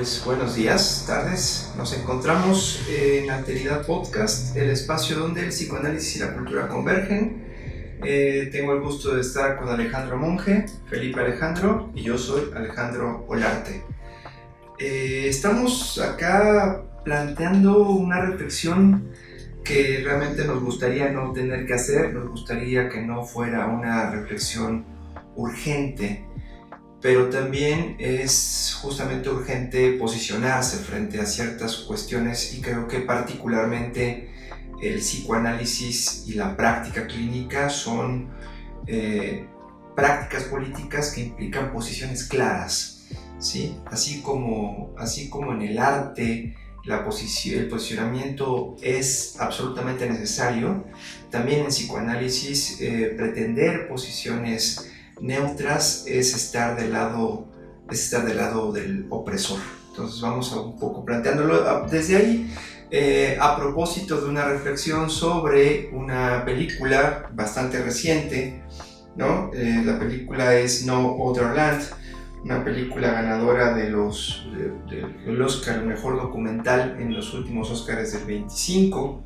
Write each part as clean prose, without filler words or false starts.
Pues buenos días, tardes. Nos encontramos en Alteridad Podcast, el espacio donde el psicoanálisis y la cultura convergen. Tengo el gusto de estar con Alejandro Monge, Felipe Alejandro, y yo soy Alejandro Olarte. Estamos acá planteando una reflexión que realmente nos gustaría no tener que hacer, nos gustaría que no fuera una reflexión urgente, pero también es justamente urgente posicionarse frente a ciertas cuestiones, y creo que particularmente el psicoanálisis y la práctica clínica son prácticas políticas que implican posiciones claras, ¿sí? Así como en el arte el posicionamiento es absolutamente necesario, también en psicoanálisis pretender posiciones neutras es estar del lado del opresor. Entonces vamos a un poco planteándolo desde ahí, a propósito de una reflexión sobre una película bastante reciente, ¿no? La película es No Other Land, una película ganadora del Oscar, el mejor documental en los últimos Oscars del 25,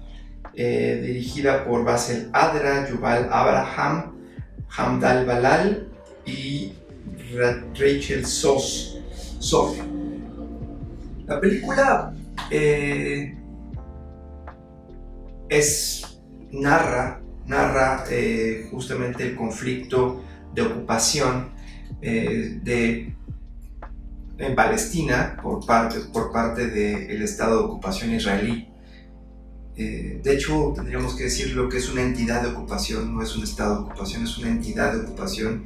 dirigida por Bassel Adra, Yuval Abraham, Hamdal Balal y Rachel Zosch. La película narra justamente el conflicto de ocupación en Palestina por parte del Estado de ocupación israelí. De hecho, tendríamos que decir lo que es una entidad de ocupación, no es un estado de ocupación, es una entidad de ocupación,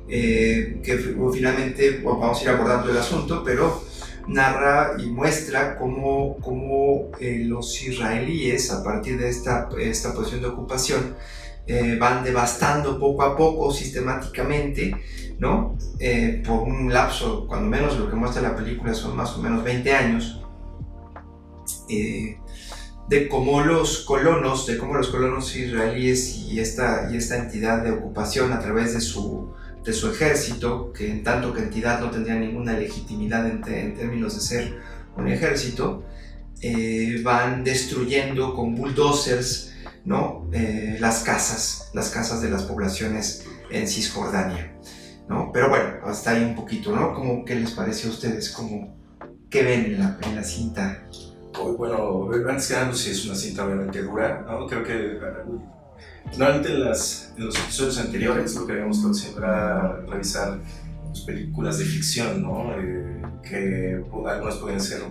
que finalmente vamos a ir abordando el asunto, pero narra y muestra cómo los israelíes, a partir de esta posición de ocupación, van devastando poco a poco, sistemáticamente, ¿no? Por un lapso, cuando menos lo que muestra la película son más o menos 20 años, de cómo los colonos israelíes y esta entidad de ocupación, a través de su ejército, que en tanto que entidad no tendría ninguna legitimidad en términos de ser un ejército, van destruyendo con bulldozers, ¿no? las casas de las poblaciones en Cisjordania, ¿no? Pero bueno, hasta ahí un poquito, ¿no? ¿Qué les parece a ustedes? ¿Qué ven en la cinta? Bueno, antes que nada, pues sí, es una cinta obviamente dura, ¿no? Creo que normalmente en los episodios anteriores lo que habíamos estado siempre era revisar películas de ficción, ¿no? Que algunas pueden ser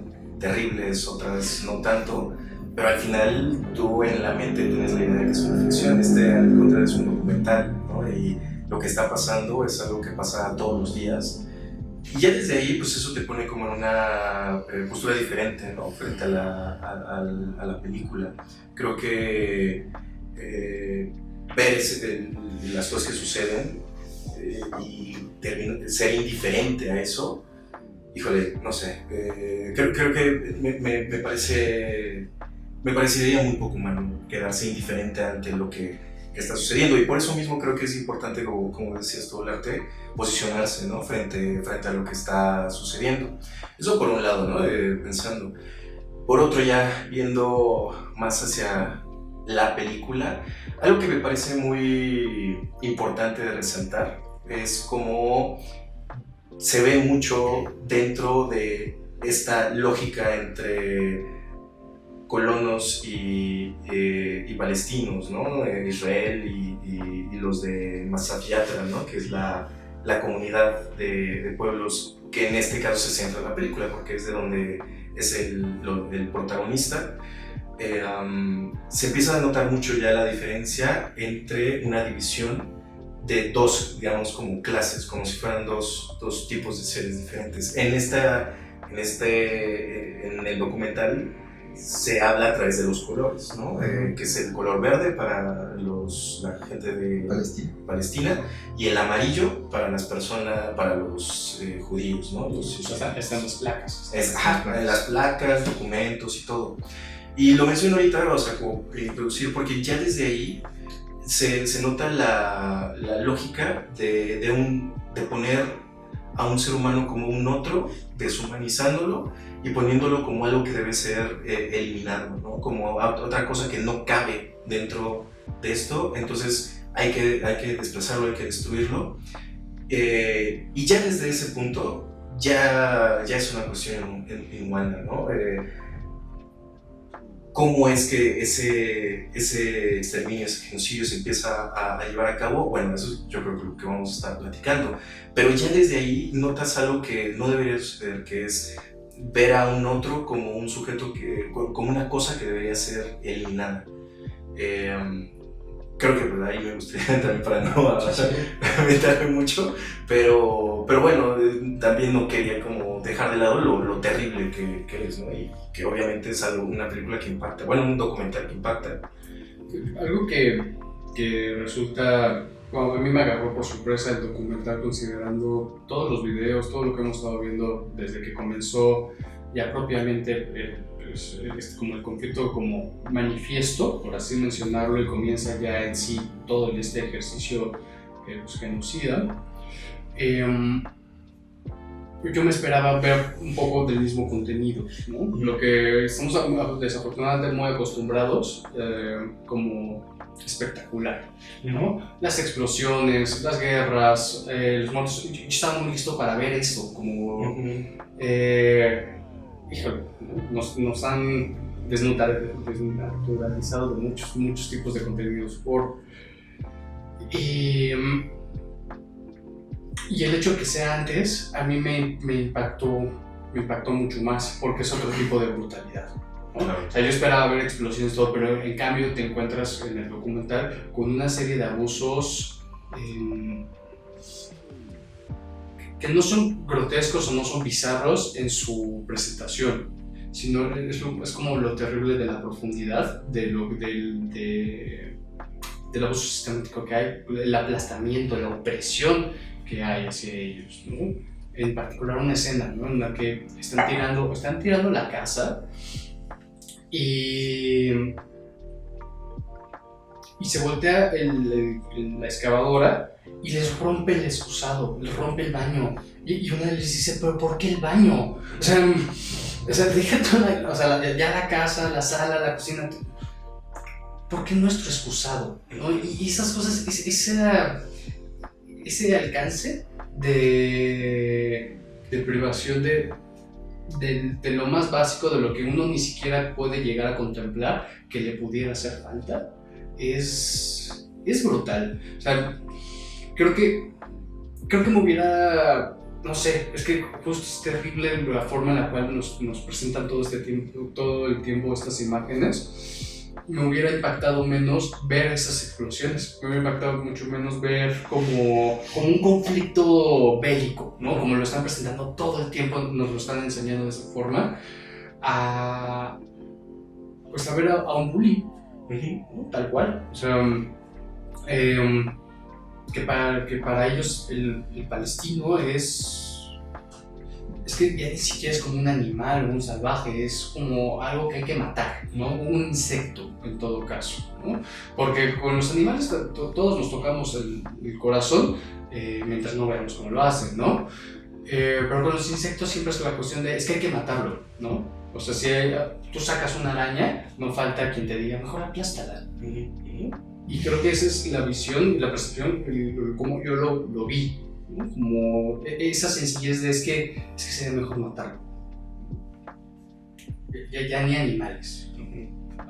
terribles, otras no tanto, pero al final tú en la mente tienes la idea de que es una ficción, al contrario es un documental, ¿no? Y lo que está pasando es algo que pasa todos los días. Y ya desde ahí, pues eso te pone como en una postura diferente, ¿no? Frente a la película. Creo que ver las cosas que suceden y ser indiferente a eso, híjole, no sé, creo que me parecería muy poco humano quedarse indiferente ante lo que está sucediendo, y por eso mismo creo que es importante, como decías tú, el arte, posicionarse, ¿no? frente a lo que está sucediendo. Eso por un lado, ¿no? Pensando. Por otro, ya viendo más hacia la película, algo que me parece muy importante de resaltar es cómo se ve mucho dentro de esta lógica entre colonos y palestinos, ¿no? Israel y los de Massaf Yatra, ¿no? Que es la comunidad de pueblos que en este caso se centra en la película, porque es de donde es el protagonista. Se empieza a notar mucho ya la diferencia entre una división de dos, digamos, como clases, como si fueran dos tipos de seres diferentes. En el documental se habla a través de los colores, ¿no? Que es el color verde para la gente de Palestina y el amarillo para los judíos, ¿no? Están las placas. Las placas, documentos y todo. Y lo menciono ahorita, o sea, como introducir, porque ya desde ahí se nota la lógica de poner a un ser humano como un otro, deshumanizándolo y poniéndolo como algo que debe ser eliminado, ¿no? Como otra cosa que no cabe dentro de esto, entonces hay que desplazarlo, hay que destruirlo. Y ya desde ese punto ya es una cuestión inhumana, ¿no? ¿Cómo es que ese exterminio, ese genocidio se empieza a llevar a cabo? Bueno, eso yo creo que es lo que vamos a estar platicando. Pero ya desde ahí notas algo que no debería suceder, que es ver a un otro como un sujeto, como una cosa que debería ser eliminada. Creo que pues, ahí me gustaría también para no meterme mucho, pero bueno, también no quería como dejar de lado lo terrible que es, ¿no? Y que obviamente es una película que impacta, bueno, un documental que impacta. Algo que resulta, bueno, a mí me agarró por sorpresa el documental, considerando todos los videos, todo lo que hemos estado viendo desde que comenzó ya propiamente como el conflicto como manifiesto, por así mencionarlo, y comienza ya en sí todo este ejercicio genocida. Yo me esperaba ver un poco del mismo contenido, ¿no? Lo que estamos desafortunadamente muy acostumbrados como espectacular, ¿no? Las explosiones, las guerras, los muertos. Yo estaba muy listo para ver esto, como híjole, nos han desnaturalizado de muchos tipos de contenidos y el hecho de que sea antes a mí me impactó mucho más, porque es otro tipo de brutalidad, ¿no? O sea, yo esperaba ver explosiones y todo, pero en cambio te encuentras en el documental con una serie de abusos que no son grotescos o no son bizarros en su presentación, sino es como lo terrible de la profundidad del abuso sistemático que hay, el aplastamiento, la opresión que hay hacia ellos, ¿no? En particular una escena, ¿no? En la que están tirando la casa y se voltea la excavadora y les rompe el excusado, les rompe el baño. Y una les dice, ¿pero por qué el baño? O sea deja toda ya la casa, la sala, la cocina. ¿Por qué nuestro excusado? ¿No? Y esas cosas, ese alcance de privación de lo más básico, de lo que uno ni siquiera puede llegar a contemplar, que le pudiera hacer falta, es brutal. O sea, creo que me hubiera, no sé, es que justo es terrible la forma en la cual nos presentan todo el tiempo estas imágenes. Me hubiera impactado menos ver esas explosiones, me hubiera impactado mucho menos ver como un conflicto bélico, ¿no? Como lo están presentando todo el tiempo, nos lo están enseñando de esa forma, a ver a un bully, ¿no? Tal cual. O sea, que para ellos el palestino es que ya ni siquiera es como un animal o un salvaje, es como algo que hay que matar, ¿no? Un insecto en todo caso, ¿no? Porque con los animales todos nos tocamos el corazón mientras no veamos cómo lo hacen, ¿no? Pero con los insectos siempre es la cuestión de, es que hay que matarlo, ¿no? O sea, si tú sacas una araña, no falta quien te diga, mejor aplástala. Y creo que esa es la visión, la percepción, como yo lo vi, ¿no? Como esa sencillez de es que sería mejor matarlo. Ya ni animales, ¿no?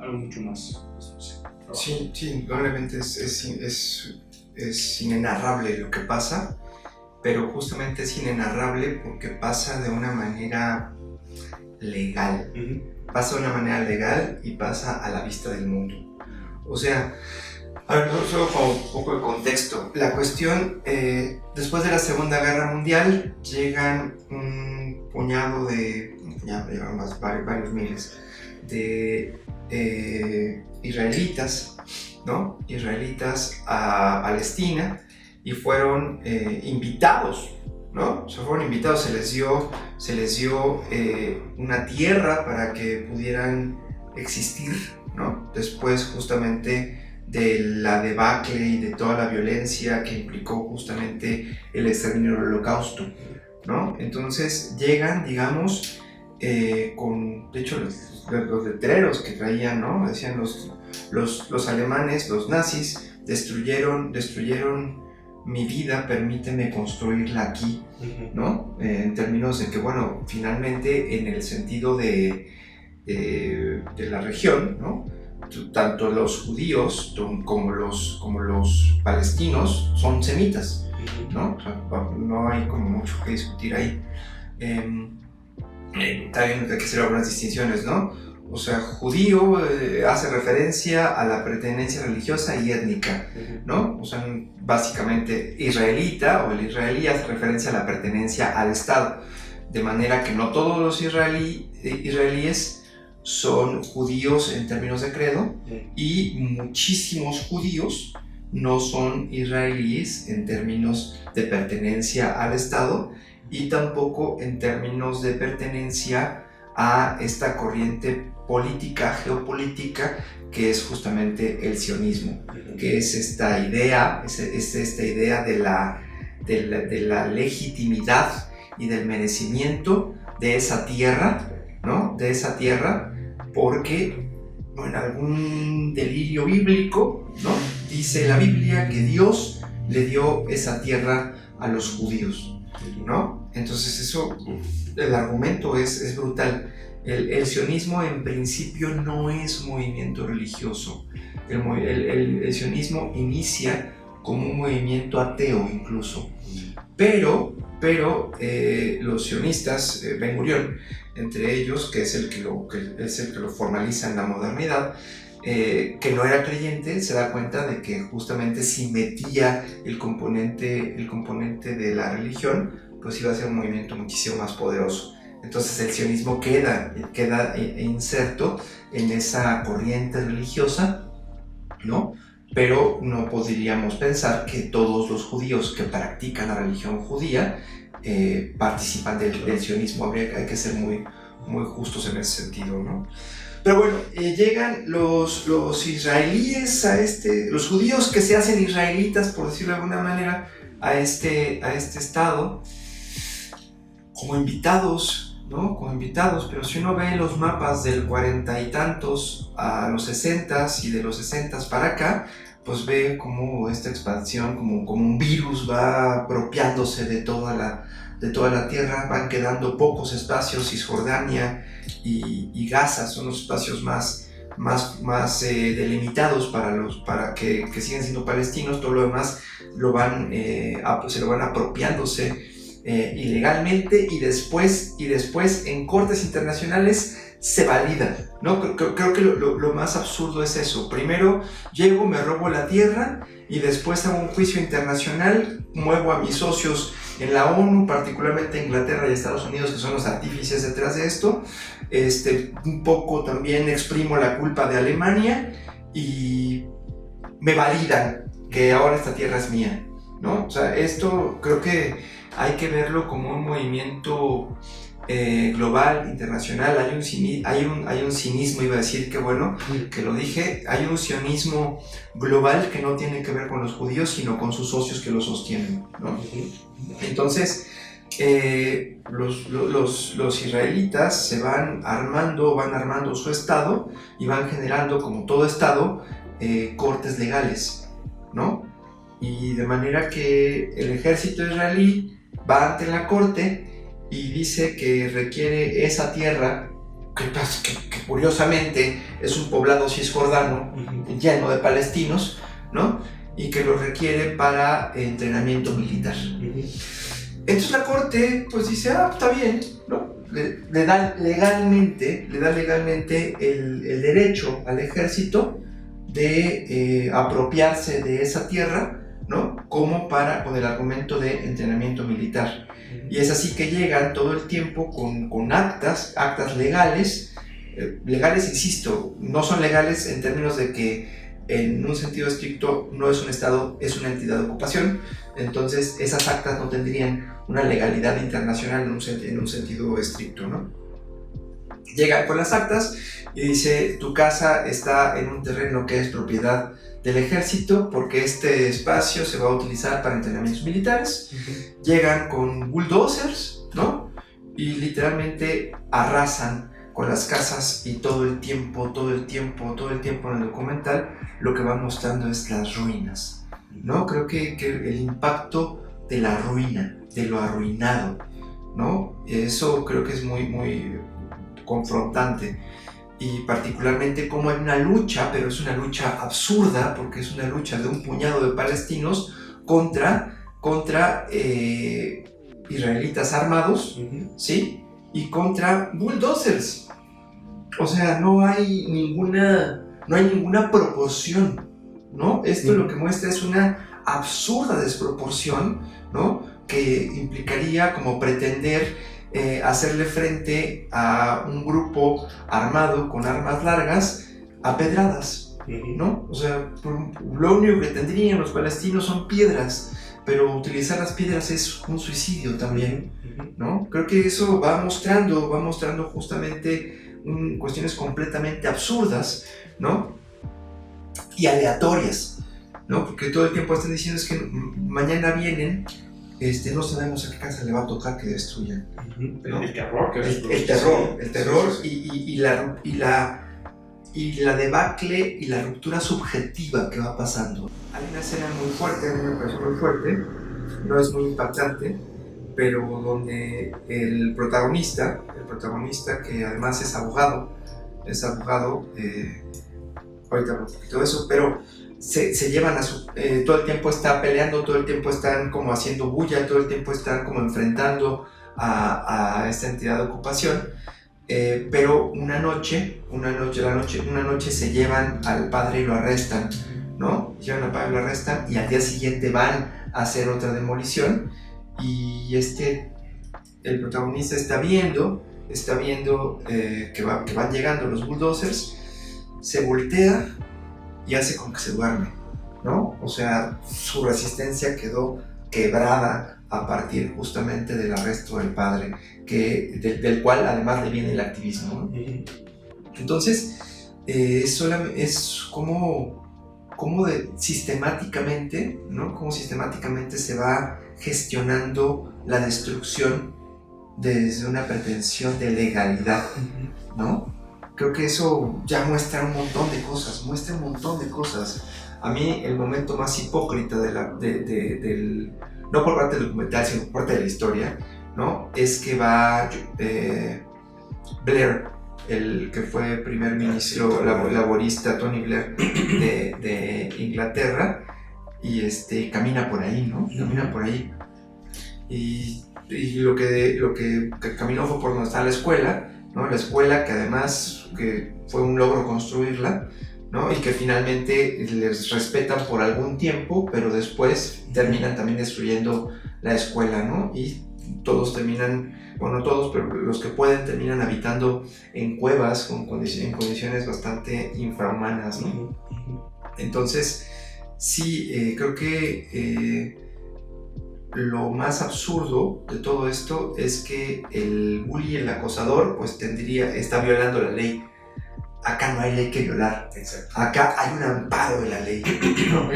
Algo mucho más, no sé. Sí, indudablemente es inenarrable lo que pasa, pero justamente es inenarrable porque pasa de una manera legal. Pasa de una manera legal y pasa a la vista del mundo. O sea, a ver, solo como un poco de contexto. La cuestión, después de la Segunda Guerra Mundial, llegan un puñado, llevan varios miles, de israelitas, ¿no? Israelitas a Palestina y fueron invitados, ¿no? Fueron invitados, se les dio una tierra para que pudieran existir, ¿no? Después justamente de la debacle y de toda la violencia que implicó justamente el exterminio del Holocausto. ¿no? Entonces llegan, digamos, de hecho, los letreros que traían, ¿no? Decían los alemanes, los nazis, destruyeron mi vida, permíteme construirla aquí, ¿no? En términos de que, bueno, finalmente en el sentido de la región, ¿no? Tanto los judíos como los palestinos son semitas, ¿no? O sea, no hay como mucho que discutir ahí. También hay que hacer algunas distinciones, ¿no? O sea, judío hace referencia a la pertenencia religiosa y étnica, ¿no? O sea, básicamente israelita o el israelí hace referencia a la pertenencia al Estado, de manera que no todos los israelíes son judíos en términos de credo y muchísimos judíos no son israelíes en términos de pertenencia al Estado y tampoco en términos de pertenencia a esta corriente política, geopolítica, que es justamente el sionismo, que es esta idea, de la legitimidad y del merecimiento de esa tierra, ¿no? De esa tierra, porque en algún delirio bíblico, ¿no? Dice la Biblia que Dios le dio esa tierra a los judíos, ¿no? Entonces eso, el argumento es brutal. El sionismo en principio no es un movimiento religioso. El sionismo inicia como un movimiento ateo incluso. Pero los sionistas, Ben Gurión, entre ellos, que es el que lo formaliza en la modernidad, que no era creyente, se da cuenta de que justamente si metía el componente de la religión, pues iba a ser un movimiento muchísimo más poderoso. Entonces el sionismo queda inserto en esa corriente religiosa, ¿no? Pero no podríamos pensar que todos los judíos que practican la religión judía participan del sionismo. Hay que ser muy, muy justos en ese sentido, ¿no? Pero bueno, llegan los israelíes los judíos que se hacen israelitas, por decirlo de alguna manera, a este estado como invitados, ¿no? Como invitados, pero si uno ve los mapas del 40 y tantos a los 60s y de los 60s para acá, pues ve como esta expansión, como un virus va apropiándose de toda la tierra, van quedando pocos espacios. Cisjordania y Gaza son los espacios más delimitados para que siguen siendo palestinos. Todo lo demás se lo van apropiándose ilegalmente y después en cortes internacionales se valida, ¿no? Creo que lo más absurdo es eso. Primero llego, me robo la tierra y después hago un juicio internacional, muevo a mis socios en la ONU, particularmente Inglaterra y Estados Unidos, que son los artífices detrás de esto. Un poco también exprimo la culpa de Alemania y me validan que ahora esta tierra es mía, ¿no? O sea, esto creo que hay que verlo como un movimiento global, internacional. Hay un cinismo, iba a decir, que bueno, que lo dije, hay un sionismo global que no tiene que ver con los judíos, sino con sus socios que lo sostienen, ¿no? Entonces, los israelitas se van armando su estado y van generando, como todo estado, cortes legales, ¿no? Y de manera que el ejército israelí va ante la corte y dice que requiere esa tierra, que curiosamente es un poblado cisjordano lleno de palestinos, ¿no? Y que lo requiere para entrenamiento militar. Entonces la corte pues dice, está bien, ¿no? Le da legalmente el derecho al ejército de apropiarse de esa tierra, ¿no? Como con el argumento de entrenamiento militar. Y es así que llegan todo el tiempo con actas legales, insisto, no son legales en términos de que en un sentido estricto no es un estado, es una entidad de ocupación. Entonces esas actas no tendrían una legalidad internacional en un sentido estricto, ¿no? Llega con las actas y dice: tu casa está en un terreno que es propiedad del ejército porque este espacio se va a utilizar para entrenamientos militares. Llegan con bulldozers, ¿no? Y literalmente arrasan con las casas, y todo el tiempo en el documental lo que van mostrando es las ruinas, ¿no? Creo que el impacto de la ruina, de lo arruinado, ¿no? Eso creo que es muy, muy confrontante. Y particularmente como hay una lucha, pero es una lucha absurda, porque es una lucha de un puñado de palestinos contra israelitas armados, ¿sí? Y contra bulldozers. O sea, no hay ninguna proporción, ¿no? Esto lo que muestra es una absurda desproporción, ¿no? Que implicaría como pretender hacerle frente a un grupo armado con armas largas a pedradas, ¿no? O sea, lo único que tendrían los palestinos son piedras, pero utilizar las piedras es un suicidio también, ¿no? Creo que eso va mostrando justamente cuestiones completamente absurdas, ¿no? Y aleatorias, ¿no? Porque todo el tiempo están diciendo es que mañana vienen, no sabemos a qué casa le va a tocar que destruyan, ¿no? El terror que el terror y la debacle y la ruptura subjetiva que va pasando. Hay una escena muy fuerte, a mí me pareció muy fuerte, no es muy impactante, pero donde el protagonista que además es abogado, ahorita no todo eso, pero se llevan a su... todo el tiempo está peleando, todo el tiempo están como haciendo bulla, todo el tiempo están como enfrentando a esta entidad de ocupación, pero una noche se llevan al padre y lo arrestan, ¿no? Llevan al padre y lo arrestan, y al día siguiente van a hacer otra demolición, y el protagonista está viendo que van llegando los bulldozers, se voltea y hace como que se duerme, ¿no? O sea, su resistencia quedó quebrada a partir justamente del arresto del padre, del cual además le viene el activismo, ¿no? Entonces, es como sistemáticamente, ¿no? Como sistemáticamente se va gestionando la destrucción desde una pretensión de legalidad, ¿no? Creo que eso ya muestra un montón de cosas. A mí el momento más hipócrita del no por parte del documental, sino por parte de la historia, ¿no? Es que va Blair, el que fue primer ministro laborista, Tony Blair, de Inglaterra, y camina por ahí, ¿no? Camina por ahí. Y lo que caminó fue por donde está la escuela, ¿no? La escuela que además que fue un logro construirla, ¿no? Y que finalmente les respetan por algún tiempo, pero después terminan también destruyendo la escuela, ¿no? Y todos terminan, bueno, no todos, pero los que pueden terminan habitando en cuevas en condiciones bastante infrahumanas, ¿no? Entonces, sí, creo que lo más absurdo de todo esto es que el bully, el acosador, pues está violando la ley. Acá no hay ley que violar. Exacto. Acá hay un amparo de la ley, ¿no?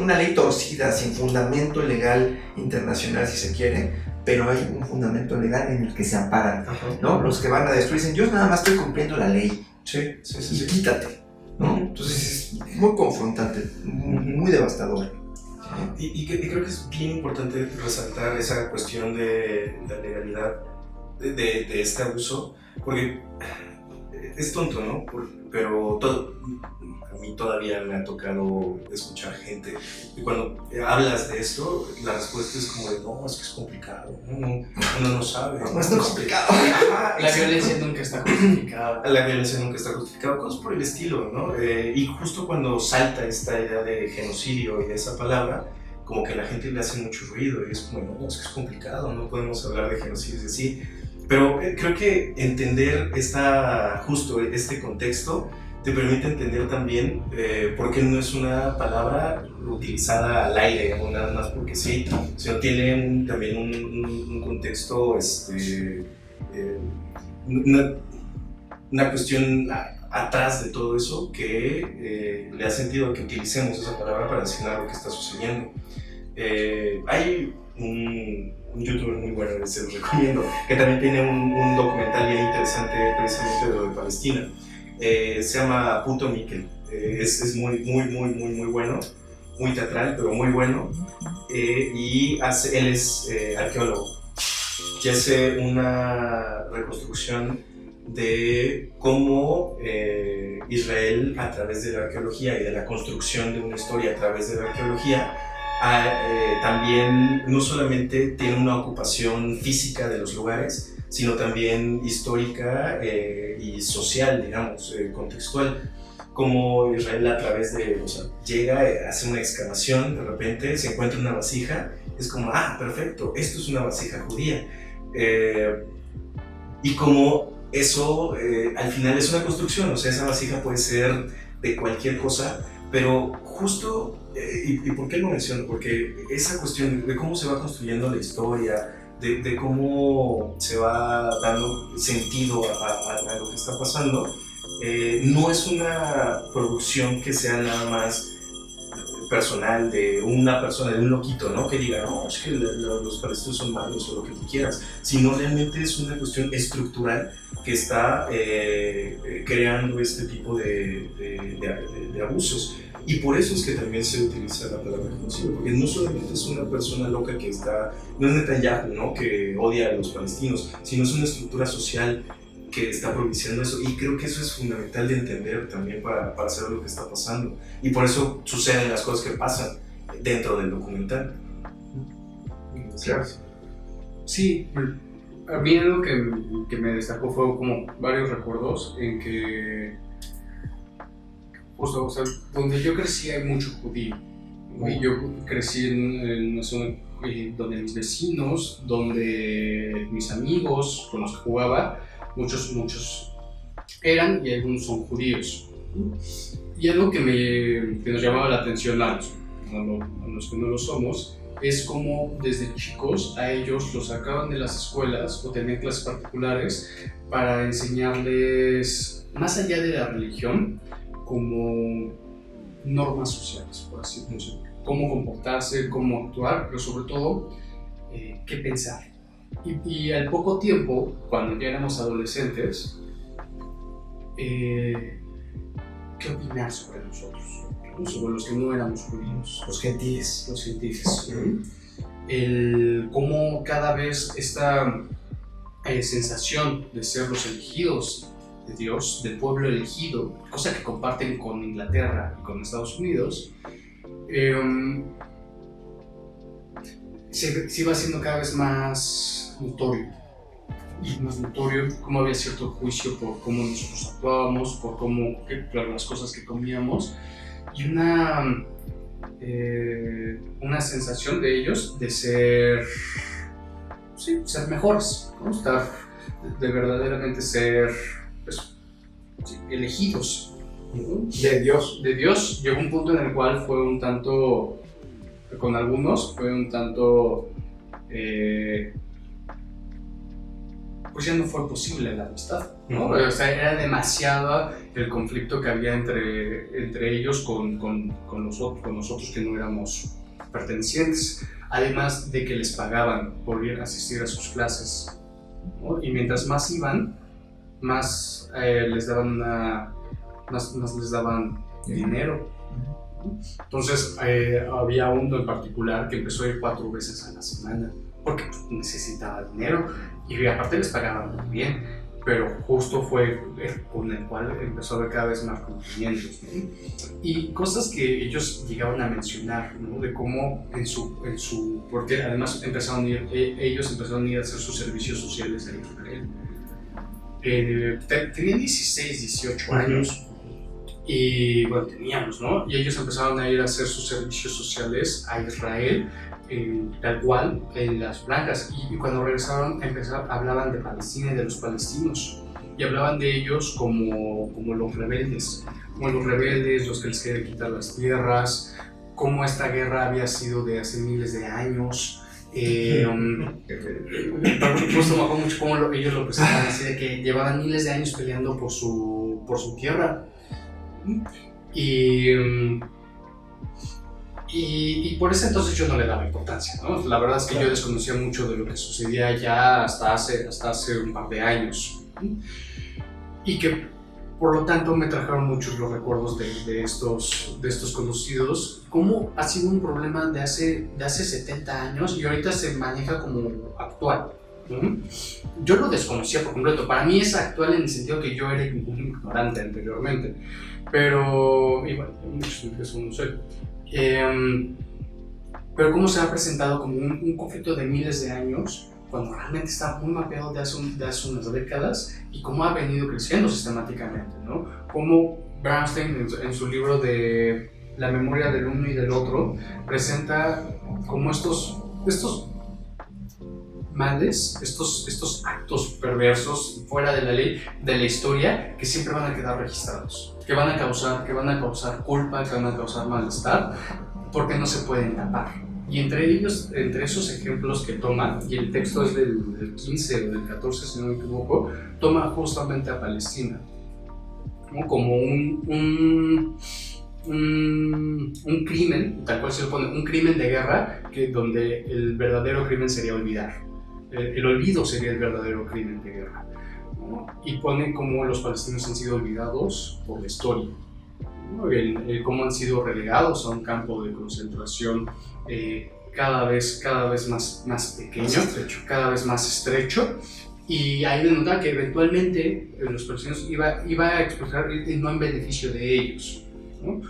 una ley torcida, sin fundamento legal internacional, si se quiere, pero hay un fundamento legal en el que se amparan, ¿no? Los que van a destruir dicen: yo nada más estoy cumpliendo la ley, sí. y quítate, ¿no? Entonces es muy confrontante, muy devastador. Y creo que es bien importante resaltar esa cuestión de la legalidad de este abuso, porque es tonto, ¿no? Pero a mí todavía me ha tocado escuchar gente y cuando hablas de esto, la respuesta es como de: no, es que es complicado, uno no sabe. No es tan complicado. La violencia nunca está justificada. La violencia nunca está justificada, cosas por el estilo, ¿no? Y justo cuando salta esta idea de genocidio y de esa palabra, como que la gente le hace mucho ruido y es como: no, es que es complicado, no podemos hablar de genocidio y así. Pero creo que entender justo este contexto te permite entender también por qué no es una palabra utilizada al aire o nada más porque sí, sino tiene también un contexto una cuestión atrás de todo eso que le ha sentido que utilicemos esa palabra para designar lo que está sucediendo. Hay un youtuber muy bueno, se los recomiendo, que también tiene un documental bien interesante precisamente de lo de Palestina. Se llama Punto Miquel. Es muy bueno, muy teatral, pero muy bueno. Y él es arqueólogo y hace una reconstrucción de cómo Israel, a través de la arqueología y de la construcción de una historia a través de la arqueología, también no solamente tiene una ocupación física de los lugares, sino también histórica y social, digamos, contextual. Como Israel a través de, o sea, llega, hace una excavación, de repente se encuentra una vasija, es como, perfecto, esto es una vasija judía. Y como eso al final es una construcción, o sea, esa vasija puede ser de cualquier cosa, pero justo, ¿y por qué lo menciono? Porque esa cuestión de cómo se va construyendo la historia, de cómo se va dando sentido a lo que está pasando, no es una producción que sea nada más personal de una persona, de un loquito, ¿no? Que diga, no, es que los palestinos son malos o lo que tú quieras, sino realmente es una cuestión estructural que está creando este tipo de abusos. Y por eso es que también se utiliza la palabra genocidio, porque no solamente es una persona loca que está, no es Netanyahu, ¿no? Que odia a los palestinos, sino es una estructura social que está propiciando eso, y creo que eso es fundamental de entender también para saber lo que está pasando, y por eso suceden las cosas que pasan dentro del documental. Sí, a mí algo que me destacó fue como varios recuerdos en que justo, o sea, donde yo crecí hay mucho judío, y yo crecí en una zona donde mis vecinos, donde mis amigos con los que jugaba, muchos eran y algunos son judíos. Y algo que nos llamaba la atención a los que no lo somos es como desde chicos a ellos los sacaban de las escuelas o tenían clases particulares para enseñarles, más allá de la religión, como normas sociales, por así decirlo, cómo comportarse, cómo actuar, pero sobre todo qué pensar. Y al poco tiempo, cuando ya éramos adolescentes, ¿qué opinar sobre nosotros? Sobre los que no éramos judíos. Los gentiles. Los gentiles. Cómo cada vez esta sensación de ser los elegidos de Dios, del pueblo elegido, cosa que comparten con Inglaterra y con Estados Unidos, se iba haciendo cada vez más notorio. Y más notorio cómo había cierto juicio por cómo nosotros actuábamos, por las cosas que comíamos, y una sensación de ellos de ser mejores, ¿no? De verdaderamente ser elegidos, ¿no? De Dios. De Dios. Llegó un punto en el cual fue un tanto, con algunos, fue un tanto, pues ya no fue posible la amistad, ¿no? O sea, era demasiado el conflicto que había entre ellos con nosotros que no éramos pertenecientes, además de que les pagaban por ir a asistir a sus clases, ¿no? Y mientras más iban, más les daban más les daban dinero. Entonces había uno en particular que empezó a ir 4 veces a la semana porque necesitaba dinero y aparte les pagaban muy bien, pero justo fue con el cual empezó a haber cada vez más cumplimientos, ¿no? Y cosas que ellos llegaban a mencionar, ¿no? De cómo porque además ellos empezaron a ir a hacer sus servicios sociales a Israel. Tenían 16, 18 años y bueno, teníamos, ¿no? Y ellos empezaron a ir a hacer sus servicios sociales a Israel, tal cual, en las blancas, y cuando regresaron hablaban de Palestina y de los palestinos, y hablaban de ellos como los rebeldes, los que les querían quitar las tierras, cómo esta guerra había sido de hace miles de años, Justo me acuerdo mucho cómo ellos lo presentaban, así de que llevaban miles de años peleando por su tierra. Y por ese entonces yo no le daba importancia, ¿no? La verdad es que yo desconocía mucho de lo que sucedía ya hasta hace un par de años. Y que por lo tanto me trajeron muchos los recuerdos de estos conocidos, cómo ha sido un problema de hace 70 años y ahorita se maneja como actual. Yo lo desconocía por completo. Para mí es actual en el sentido que yo era un ignorante anteriormente, pero igual, eso no sé. Pero cómo se ha presentado como un conflicto de miles de años cuando realmente está muy mapeado de hace unas décadas y cómo ha venido creciendo sistemáticamente, ¿no? Como Bernstein en su libro de La memoria del uno y del otro presenta como estos males, estos actos perversos fuera de la ley, de la historia, que siempre van a quedar registrados, que van a causar culpa, que van a causar malestar, porque no se pueden tapar. Y entre esos ejemplos que toma, y el texto es del 15 o del 14 si no me equivoco, toma justamente a Palestina, ¿no? Como un crimen, tal cual se lo pone, un crimen de guerra, donde el verdadero crimen sería olvidar. El olvido sería el verdadero crimen de guerra, ¿no? Y pone cómo los palestinos han sido olvidados por la historia, ¿no? Cómo han sido relegados a un campo de concentración cada vez más pequeño, cada vez más estrecho. Y ahí denota que eventualmente los palestinos iba a explotar no en beneficio de ellos, ¿no?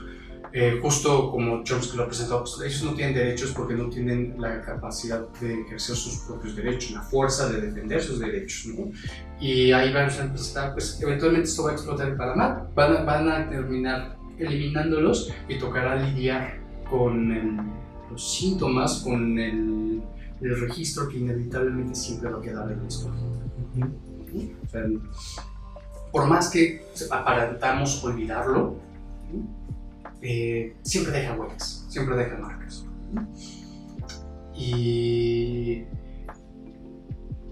Justo como Chomsky lo ha presentado, pues, ellos no tienen derechos porque no tienen la capacidad de ejercer sus propios derechos, la fuerza de defender sus derechos, ¿no? Y ahí van a presentar, pues eventualmente esto va a explotar para mal, van a terminar eliminándolos y tocará lidiar con los síntomas, con el registro que inevitablemente siempre va a quedar en la historia. O sea, por más que aparentamos olvidarlo, siempre deja huellas, siempre deja marcas. Y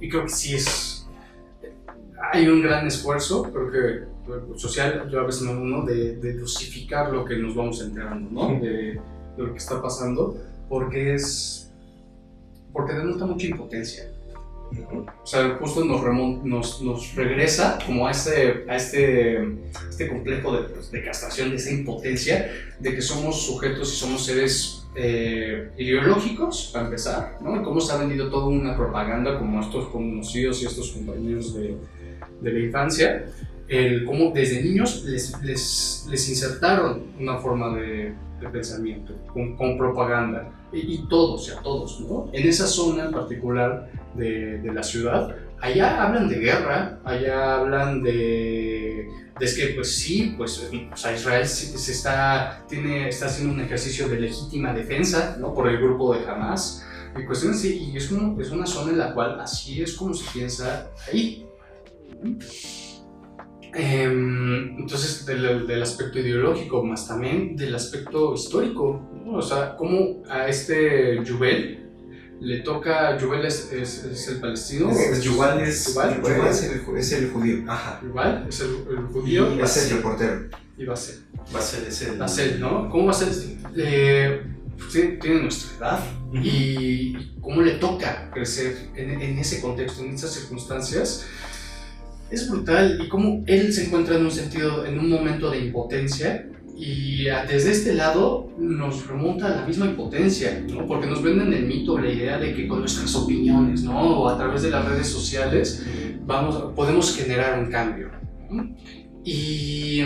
creo que sí hay un gran esfuerzo, creo que social, yo a veces me uno de dosificar lo que nos vamos enterando, ¿no? De lo que está pasando, porque denota mucha impotencia. O sea, justo nos regresa como a este complejo de castración, de esa impotencia, de que somos sujetos y somos seres ideológicos, para empezar, ¿no? Y cómo se ha vendido toda una propaganda, como estos conocidos y estos compañeros de la infancia, cómo desde niños les insertaron una forma de pensamiento con propaganda, y todos, ¿no? En esa zona en particular de la ciudad, allá hablan de guerra, allá hablan de que pues sí, pues o sea, Israel está haciendo un ejercicio de legítima defensa, ¿no? Por el grupo de Hamas, y cuestiones así, y es una zona en la cual así es como se piensa ahí. Entonces, del aspecto ideológico, más también del aspecto histórico, ¿no? O sea, cómo a Yuval le toca. Yuval es el palestino. Yuval es el judío. Ajá. Yuval es el judío. Y es el reportero. Y va a ser ser, ¿no? ¿Cómo va a ser? Tiene nuestra edad. Y cómo le toca crecer en ese contexto, en esas circunstancias. Es brutal, y cómo él se encuentra en un momento de impotencia, y desde este lado nos remonta a la misma impotencia, ¿no? Porque nos venden el mito, la idea de que con nuestras opiniones, ¿no? O a través de las redes sociales podemos generar un cambio, ¿no? Y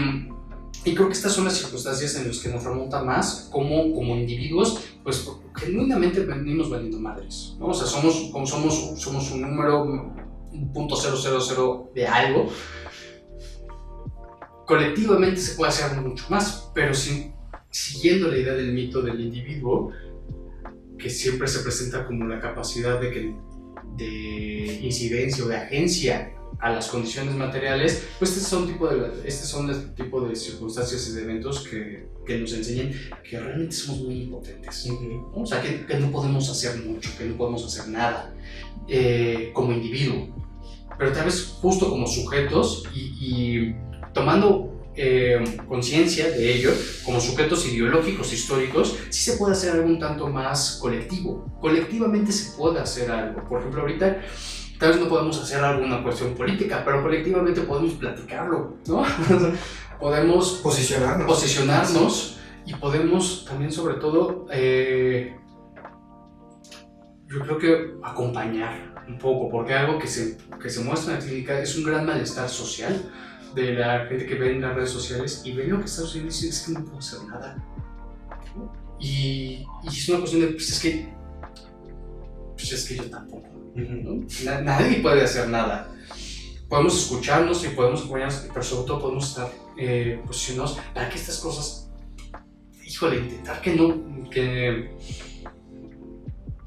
creo que estas son las circunstancias en las que nos remonta más como individuos, pues genuinamente venimos valiendo madres, ¿no? O sea, somos un número, 0.000 de algo. Colectivamente se puede hacer mucho más, pero siguiendo la idea del mito del individuo, que siempre se presenta como la capacidad de incidencia o de agencia a las condiciones materiales, pues este son el tipo de circunstancias y de eventos que nos enseñan que realmente somos muy impotentes, ¿no? O sea, que no podemos hacer mucho, que no podemos hacer nada como individuo, pero tal vez justo como sujetos y tomando conciencia de ello, como sujetos ideológicos, históricos, sí se puede hacer algo un tanto más colectivo. Colectivamente se puede hacer algo. Por ejemplo, ahorita tal vez no podemos hacer alguna cuestión política, pero colectivamente podemos platicarlo, ¿no? Podemos posicionarnos y podemos también, sobre todo, yo creo que acompañar un poco, porque algo que se muestra en la clínica es un gran malestar social de la gente que ve en las redes sociales y ve lo que está sucediendo y dice, es que no puedo hacer nada, ¿no? Y es una cuestión de, pues es que yo tampoco, ¿no? Nadie puede hacer nada. Podemos escucharnos y podemos acompañarnos, pero sobre todo podemos estar posicionados para que estas cosas, híjole, intentar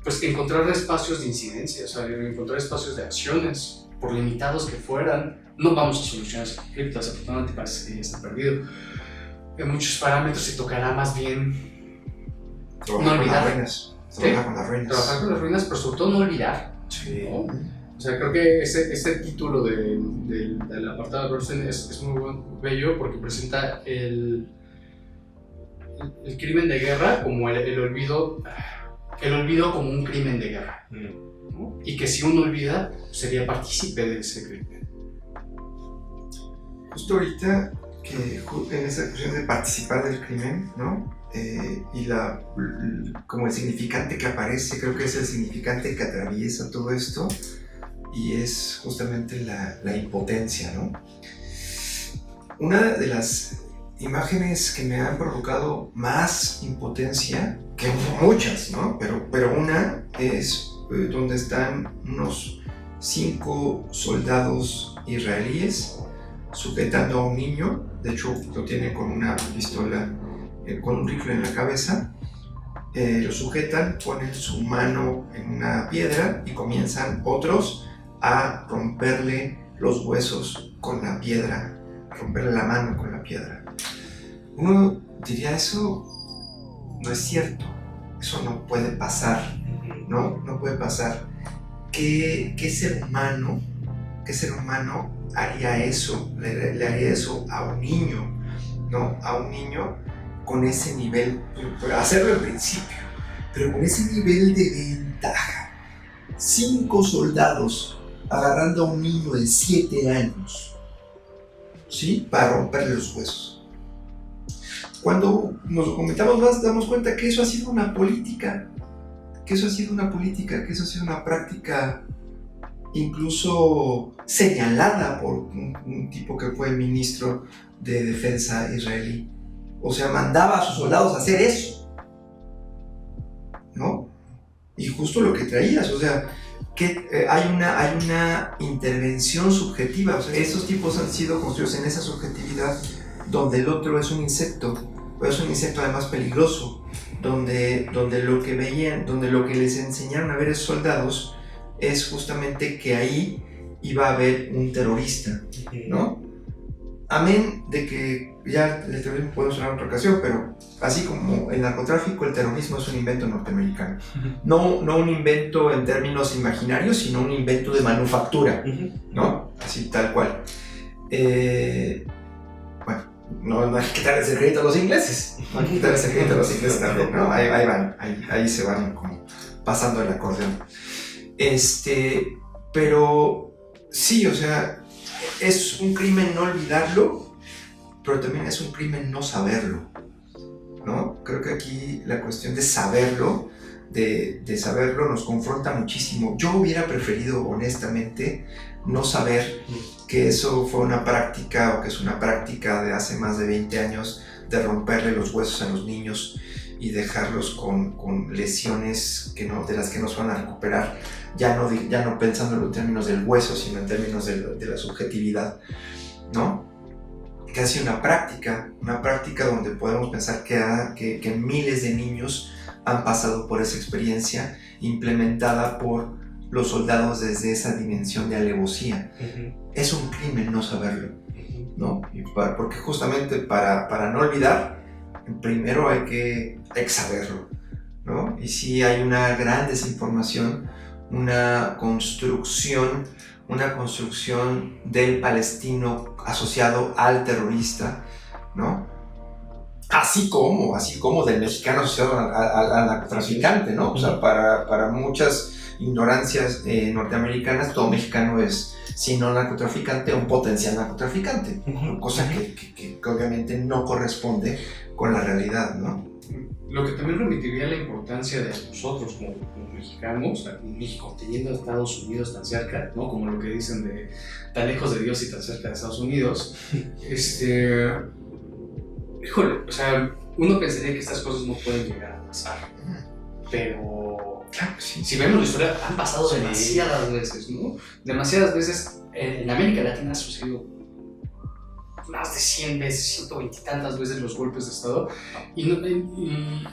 pues encontrar espacios de incidencia, o sea, encontrar espacios de acciones, por limitados que fueran. No vamos a solucionar ese conflicto, desafortunadamente parece que ya está perdido. En muchos parámetros se tocará más bien no olvidar. Trabajar con las ruinas. Trabajar con las ruinas, pero sobre todo no olvidar. Sí. ¿No? O sea, creo que ese título del apartado de Bernstein es muy bello porque presenta el crimen de guerra como el olvido como un crimen de guerra, ¿no? Y que si uno olvida, sería partícipe de ese crimen. Justo ahorita, que en esa cuestión de participar del crimen, ¿no? Y como el significante que aparece, creo que es el significante que atraviesa todo esto, y es justamente la impotencia, ¿no? Una de las imágenes que me han provocado más impotencia, que muchas, ¿no? Pero una es donde están unos 5 soldados israelíes sujetando a un niño. De hecho lo tienen con una pistola, con un rifle en la cabeza. Lo sujetan, ponen su mano en una piedra y comienzan otros a romperle los huesos con la piedra, romperle la mano con la piedra. Uno diría, eso no es cierto, eso no puede pasar, no puede pasar. ¿Qué ser humano haría eso, le haría eso a un niño, ¿no? A un niño con ese nivel, hacerlo al principio, pero con ese nivel de ventaja. 5 soldados agarrando a un niño de 7 años, ¿sí? Para romperle los huesos. Cuando nos documentamos más, damos cuenta que eso ha sido una política, que eso ha sido una práctica incluso señalada por un tipo que fue ministro de defensa israelí. O sea, mandaba a sus soldados a hacer eso, ¿no? Y justo lo que traías, o sea, que hay una intervención subjetiva. O sea, estos tipos han sido construidos en esa subjetividad donde el otro es un insecto, pero es un insecto además peligroso, donde lo que veían, donde lo que les enseñaron a ver esos soldados es justamente que ahí iba a haber un terrorista, ¿no? Amén de que ya el terrorismo puede sonar en otra ocasión, pero así como el narcotráfico, el terrorismo es un invento norteamericano. No un invento en términos imaginarios, sino un invento de manufactura, ¿no? Así tal cual. Bueno, no hay que quitarles el crédito a los ingleses. No hay que quitarles el crédito a los ingleses también, ¿no? Ahí van, ahí se van como pasando el acordeón. Pero sí, o sea, es un crimen no olvidarlo, pero también es un crimen no saberlo, ¿no? Creo que aquí la cuestión de saberlo, de saberlo nos confronta muchísimo. Yo hubiera preferido, honestamente, no saber que eso fue una práctica, o que es una práctica de hace más de 20 años, de romperle los huesos a los niños y dejarlos con lesiones de las que no se van a recuperar, ya no pensándolo en términos del hueso, sino en términos de la subjetividad, ¿no? Que ha sido una práctica donde podemos pensar que miles de niños han pasado por esa experiencia implementada por los soldados desde esa dimensión de alevosía. Es un crimen no saberlo, ¿no? Porque justamente para no olvidar, primero hay que saberlo, ¿no? Y sí hay una gran desinformación, una construcción del palestino asociado al terrorista, ¿no? Así como del mexicano asociado al narcotraficante, ¿no? O sea, para muchas ignorancias norteamericanas, todo mexicano es, si no narcotraficante, un potencial narcotraficante, cosa que obviamente no corresponde con la realidad, ¿no? Lo que también remitiría a la importancia de nosotros como mexicanos, México teniendo a Estados Unidos tan cerca, ¿no? Como lo que dicen de tan lejos de Dios y tan cerca de Estados Unidos, híjole, o sea, uno pensaría que estas cosas no pueden llegar a pasar, pero claro, sí. Si vemos la historia, han pasado demasiadas veces, ¿no? Demasiadas veces en América Latina ha sucedido más de 100 veces, 120 y tantas veces los golpes de Estado y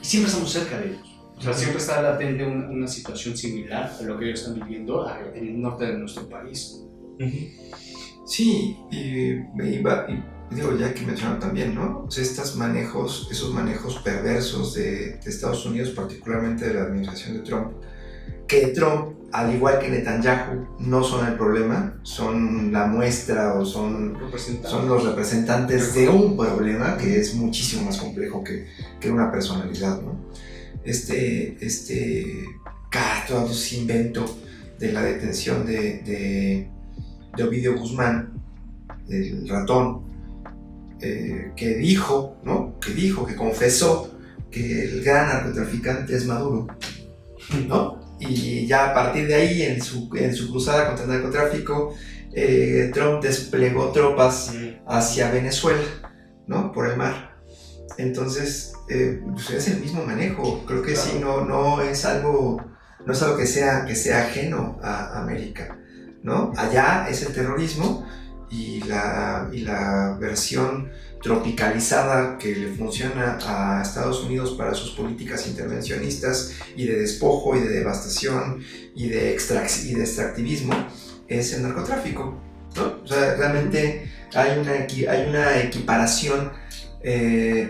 siempre estamos cerca de ellos. O sea, siempre está latente una situación similar a lo que ellos están viviendo en el norte de nuestro país. Sí, y digo, ya que mencionaron también, ¿no? O sea, esos manejos perversos de Estados Unidos, particularmente de la administración de Trump, que Trump, al igual que Netanyahu, no son el problema, son la muestra o son los representantes de un problema que es muchísimo más complejo que una personalidad, ¿no? Todo ese invento de la detención de Ovidio Guzmán, el ratón, que dijo, que confesó que el gran narcotraficante es Maduro, ¿no? Y ya a partir de ahí, en su cruzada contra el narcotráfico, Trump desplegó tropas hacia Venezuela, ¿no? Por el mar. Entonces, pues es el mismo manejo. Creo que sí, no es algo que sea ajeno a América, ¿no? Allá es el terrorismo y la versión tropicalizada que le funciona a Estados Unidos para sus políticas intervencionistas y de despojo y de devastación y de extractivismo es el narcotráfico, ¿no? O sea, realmente hay una equiparación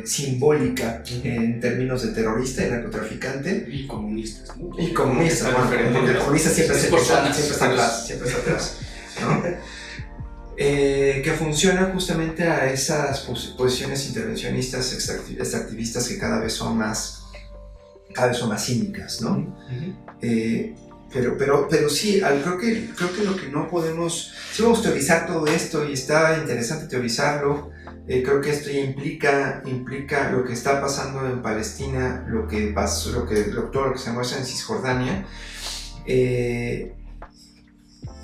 simbólica en términos de terrorista y narcotraficante y comunistas, ¿no? Y comunistas, porque el comunista siempre está atrás, ¿no? Que funciona justamente a esas posiciones intervencionistas, extractivistas que cada vez son más cínicas, ¿no? Pero sí, creo que lo que no podemos, sí vamos a teorizar todo esto y está interesante teorizarlo. Creo que esto implica lo que está pasando en Palestina, todo lo que se muestra en Cisjordania.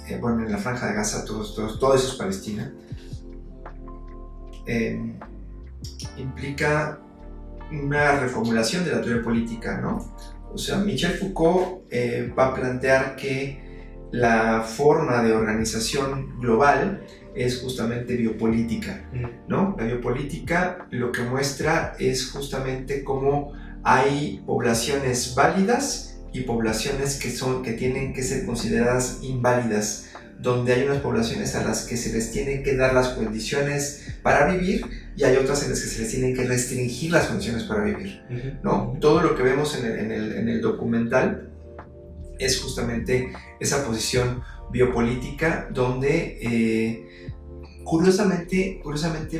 En la Franja de Gaza, todo eso es Palestina. Implica una reformulación de la teoría política, ¿no? O sea, Michel Foucault va a plantear que la forma de organización global es justamente biopolítica, ¿no? La biopolítica lo que muestra es justamente cómo hay poblaciones válidas y poblaciones que tienen que ser consideradas inválidas, donde hay unas poblaciones a las que se les tienen que dar las condiciones para vivir y hay otras en las que se les tienen que restringir las condiciones para vivir, ¿no? Todo lo que vemos en el documental es justamente esa posición biopolítica donde curiosamente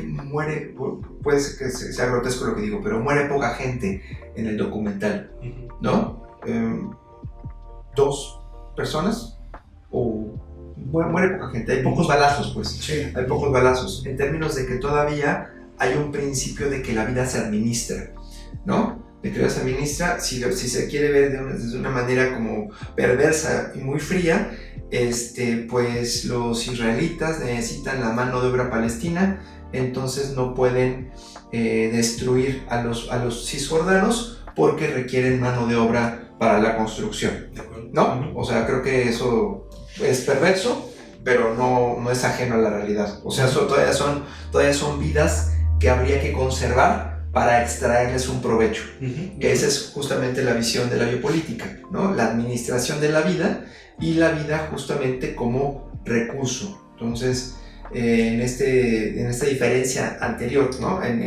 muere, puede ser que sea grotesco lo que digo, pero muere poca gente en el documental, ¿no? 2 personas o muere poca gente, hay pocos balazos, pues. Sí. Hay pocos balazos, en términos de que todavía hay un principio de que la vida se administra, ¿no? De que la vida se administra, si se quiere ver de una manera como perversa y muy fría, pues los israelitas necesitan la mano de obra palestina, entonces no pueden destruir a los cisjordanos porque requieren mano de obra para la construcción, ¿no? O sea, creo que eso es perverso, pero no es ajeno a la realidad. O sea, todavía son vidas que habría que conservar para extraerles un provecho. Uh-huh. Esa es justamente la visión de la biopolítica, ¿no? La administración de la vida y la vida justamente como recurso. Entonces, en esta diferencia anterior, ¿no? En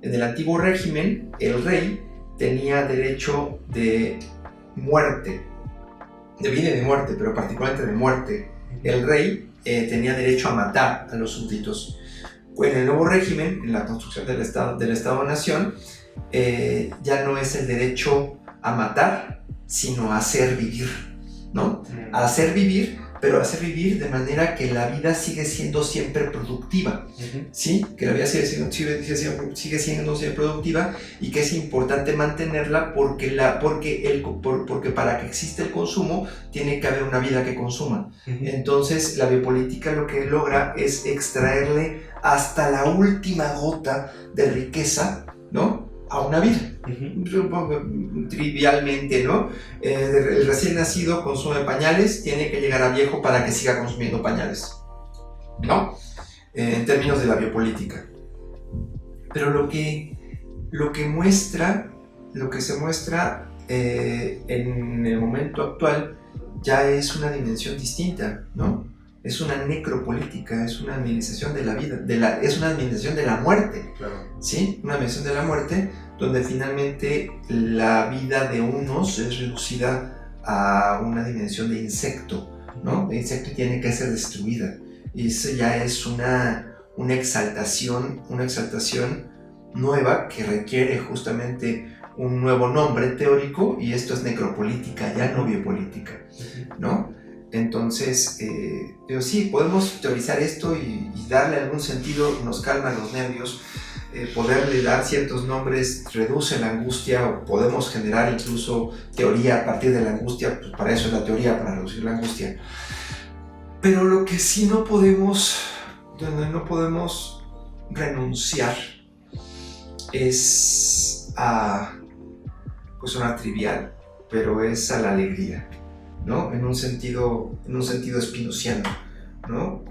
el antiguo régimen, el rey tenía derecho de muerte, de vida y de muerte, pero particularmente de muerte. El rey tenía derecho a matar a los súbditos. En el nuevo régimen, en la construcción del Estado-Nación, ya no es el derecho a matar, sino a hacer vivir, ¿no? A hacer vivir, pero hacer vivir de manera que la vida sigue siendo siempre productiva, ¿sí? Que la vida sigue siendo siempre productiva y que es importante mantenerla porque para que exista el consumo tiene que haber una vida que consuma. Entonces la biopolítica lo que logra es extraerle hasta la última gota de riqueza, ¿no? A una vida. Trivialmente, ¿no? El recién nacido consume pañales, tiene que llegar a viejo para que siga consumiendo pañales, ¿no? En términos de la biopolítica. Pero lo que se muestra en el momento actual ya es una dimensión distinta, ¿no? Es una necropolítica, es una administración de la vida, es una administración de la muerte, claro. ¿Sí? Una administración de la muerte donde finalmente la vida de unos es reducida a una dimensión de insecto, ¿no? El insecto tiene que ser destruida y eso ya es una exaltación nueva que requiere justamente un nuevo nombre teórico y esto es necropolítica, ya no biopolítica, ¿no? Entonces, sí, podemos teorizar esto y darle algún sentido, nos calma los nervios, poderle dar ciertos nombres reduce la angustia o podemos generar incluso teoría a partir de la angustia, pues para eso es la teoría, para reducir la angustia. Pero lo que sí no podemos renunciar es a, pues suena trivial, pero es a la alegría, ¿no? En un sentido spinoziano, ¿no?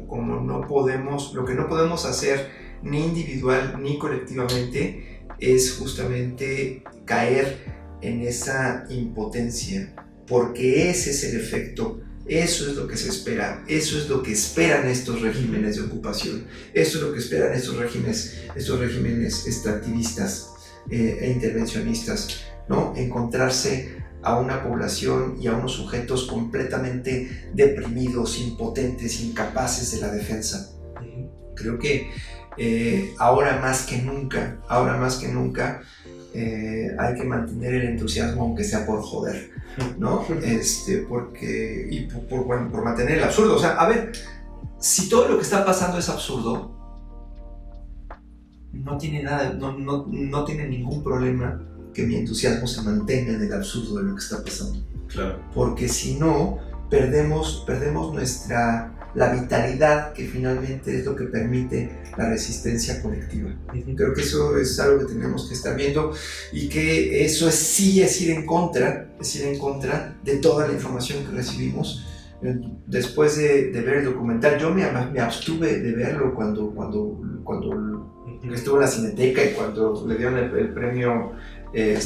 Como no podemos, lo que no podemos hacer ni individual ni colectivamente es justamente caer en esa impotencia, porque ese es el efecto, eso es lo que se espera, eso es lo que esperan estos regímenes de ocupación, eso es lo que esperan estos regímenes extractivistas e intervencionistas, ¿no? Encontrarse a una población y a unos sujetos completamente deprimidos, impotentes, incapaces de la defensa. Creo que ahora más que nunca hay que mantener el entusiasmo aunque sea por joder, ¿no? Por mantener el absurdo. O sea, a ver, si todo lo que está pasando es absurdo, no tiene ningún problema que mi entusiasmo se mantenga en el absurdo de lo que está pasando. Claro. Porque si no, perdemos la vitalidad que finalmente es lo que permite la resistencia colectiva. Creo que eso es algo que tenemos que estar viendo y que eso es ir en contra de toda la información que recibimos. Después de ver el documental, yo me abstuve de verlo cuando estuvo en la Cineteca y cuando le dieron el premio el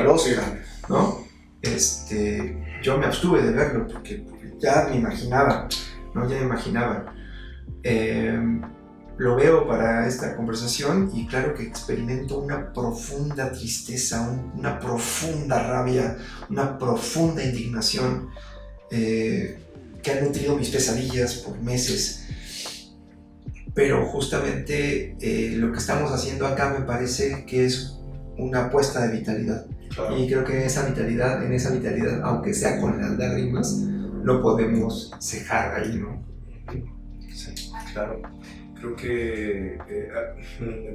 Oscar, ¿no? Yo me abstuve de verlo porque ya me imaginaba, ¿no? Lo veo para esta conversación y claro que experimento una profunda tristeza, una profunda rabia, una profunda indignación que ha nutrido mis pesadillas por meses. Pero justamente lo que estamos haciendo acá me parece que es una apuesta de vitalidad. Claro. Y creo que en esa vitalidad, aunque sea con las lágrimas, no podemos cejar ahí, ¿no? Sí, claro. Creo que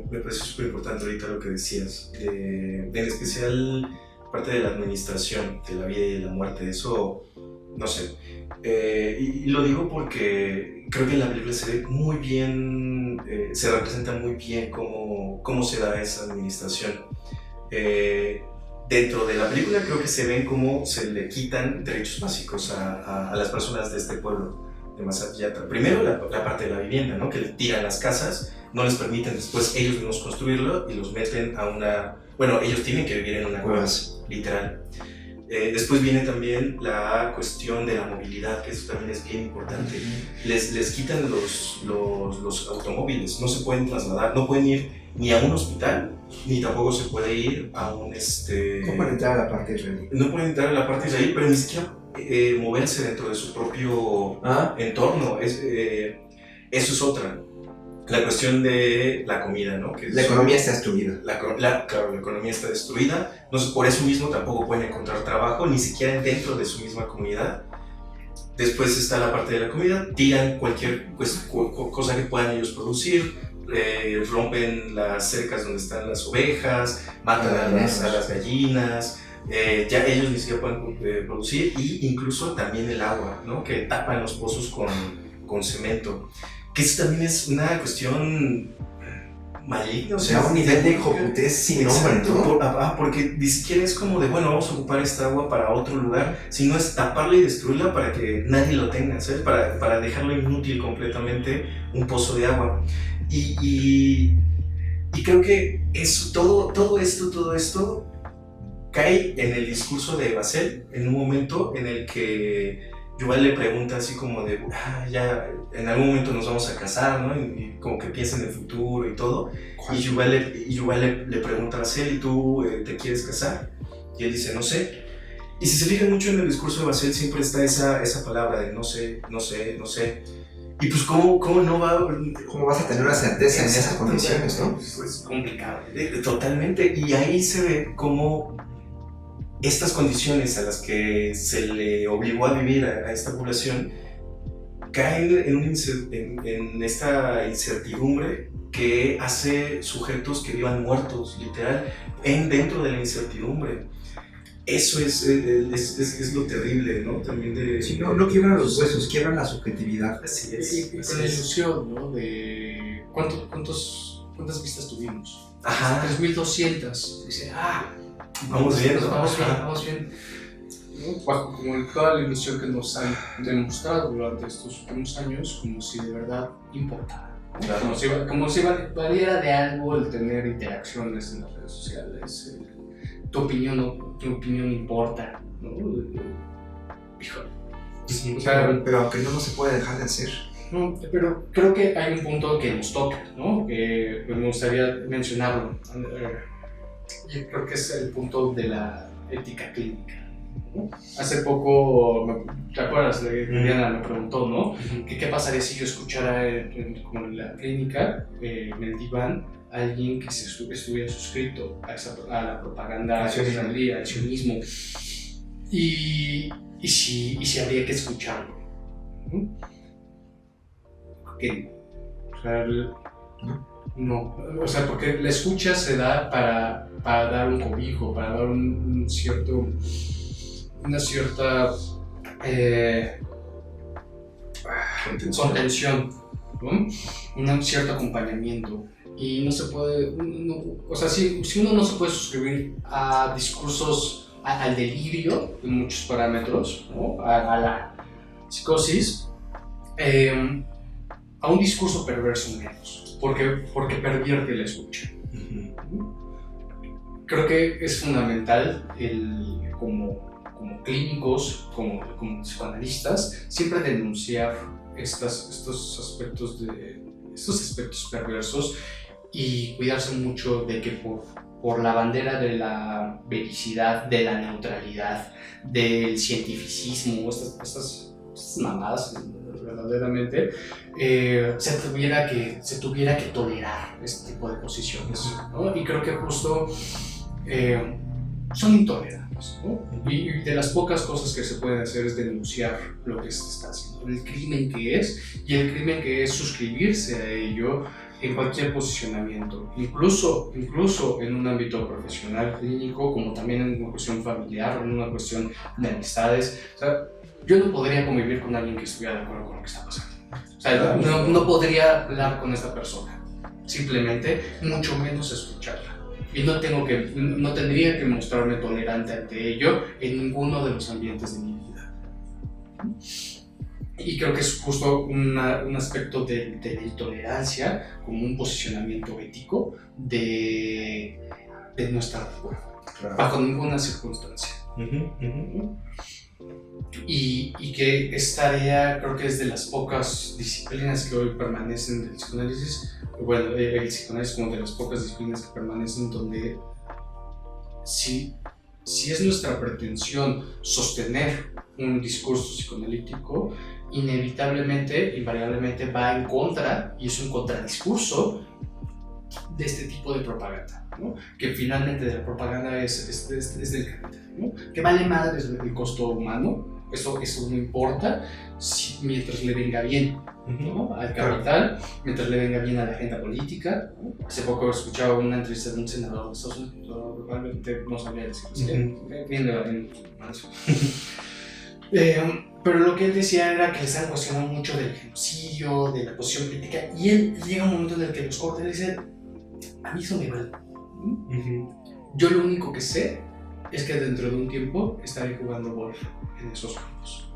me parece súper importante ahorita lo que decías, en especial parte de la administración de la vida y de la muerte. Eso, no sé. Y lo digo porque creo que en la película se ve muy bien, se representa muy bien cómo se da esa administración. Dentro de la película creo que se ven cómo se le quitan derechos básicos a las personas de este pueblo, Masat Yatra. Primero la parte de la vivienda, ¿no? Que le tiran las casas, no les permiten después ellos mismos construirlo y los meten a una... Bueno, ellos tienen que vivir en una cueva, literal. Después viene también la cuestión de la movilidad, que eso también es bien importante. Les quitan los automóviles, no se pueden trasladar, no pueden ir ni a un hospital, ni tampoco se puede ir a un... No pueden entrar a la parte israelí. No pueden entrar a la parte israelí, pero ni siquiera moverse dentro de su propio entorno. Eso es otra. La cuestión de la comida, ¿no? Que la economía está destruida. Claro, la economía está destruida. Entonces, por eso mismo tampoco pueden encontrar trabajo, ni siquiera dentro de su misma comunidad. Después está la parte de la comida. Tiran cualquier cosa que puedan ellos producir. Rompen las cercas donde están las ovejas. Matan a las gallinas. Ya ellos ni siquiera pueden producir. Y incluso también el agua, ¿no? Que tapan los pozos con cemento. Que eso también es una cuestión maligna. O sea, un nivel de hojutez sin nombre, ¿no? Porque ni siquiera es como de, bueno, vamos a ocupar esta agua para otro lugar, sino es taparla y destruirla para que nadie lo tenga, ¿sabes? Para dejarlo inútil completamente un pozo de agua. Y creo que eso, todo esto cae en el discurso de Basel en un momento en el que Yuval le pregunta así como de, ya en algún momento nos vamos a casar, ¿no? Y como que piensa en el futuro y todo. Y Yuval le pregunta a Basel, ¿y tú te quieres casar? Y él dice, no sé. Y si se fijan mucho en el discurso de Basel, siempre está esa palabra de no sé. Y pues, ¿cómo no va? ¿Cómo vas a tener una certeza en esas condiciones, no? Es complicado. Totalmente. Y ahí se ve cómo estas condiciones a las que se le obligó a vivir a esta población caen en esta incertidumbre que hace sujetos que vivan muertos, literal, dentro de la incertidumbre. Eso es lo terrible, ¿no? También de... Sí, no quiebran los huesos, quiebran la subjetiviad. Así es. Y con la ilusión, ¿no? De ¿cuántas vistas tuvimos? Ajá. 3.200. Dice, vamos bien, ¿no? Vamos bien. Bajo como toda la ilusión que nos han demostrado durante estos últimos años, como si de verdad importara. Claro. Como si valiera de algo el tener interacciones en las redes sociales. Tu opinión importa, ¿no? Híjole. Sí, o sea, pero aunque no se puede dejar de hacer. No, pero creo que hay un punto que nos toca, ¿no? Que me gustaría mencionarlo. Y creo que es el punto de la ética clínica, ¿no? Hace poco, ¿te acuerdas? Diana me preguntó, ¿no? ¿Qué pasaría si yo escuchara como en la clínica, en el diván, a alguien que estuviera suscrito a la propaganda israelí, al sionismo? Y si habría que escucharlo, ¿no? ¿Qué? O sea, no, o sea, porque la escucha se da para dar un cobijo, para dar una cierta contención, ¿no? Un cierto acompañamiento. Y no se puede, o sea, si uno no se puede suscribir a discursos, al delirio en muchos parámetros, ¿no? a la psicosis, a un discurso perverso menos, porque pervierte la escucha. Creo que es fundamental como clínicos, como psicoanalistas, siempre denunciar estos aspectos perversos y cuidarse mucho de que por la bandera de la vericidad, de la neutralidad, del cientificismo, estas mamadas, verdaderamente, se tuviera que tolerar este tipo de posiciones, ¿no? Y creo que justo son intolerables, ¿no? Y de las pocas cosas que se pueden hacer es denunciar lo que se está haciendo, el crimen que es, y el crimen que es suscribirse a ello en cualquier posicionamiento, incluso en un ámbito profesional, clínico, como también en una cuestión familiar, en una cuestión de amistades. O sea, yo no podría convivir con alguien que estuviera de acuerdo con lo que está pasando. O sea, no podría hablar con esta persona, simplemente, mucho menos escucharla. Y no tendría que mostrarme tolerante ante ello en ninguno de los ambientes de mi vida. Y creo que es justo un aspecto de la intolerancia como un posicionamiento ético de no estar de acuerdo, bajo ninguna circunstancia. Y que es tarea, creo que es de las pocas disciplinas que hoy permanecen del psicoanálisis, bueno, el psicoanálisis como de las pocas disciplinas que permanecen donde si es nuestra pretensión sostener un discurso psicoanalítico, inevitablemente, invariablemente va en contra, y es un contradiscurso de este tipo de propaganda, ¿no? Que finalmente de la propaganda es del capital, ¿no? Que vale madres el costo humano, eso no importa mientras le venga bien, ¿no? Al capital, mientras le venga bien a la agenda política, ¿no? Hace poco escuchaba una entrevista de un senador de Estados Unidos, probablemente no sabía decirlo, pero lo que él decía era que le estaban cuestionando mucho del genocidio, de la posición política, y él llega un momento en el que los corta y dice: a mí eso me vale. Yo lo único que sé es que dentro de un tiempo estaré jugando golf en esos campos.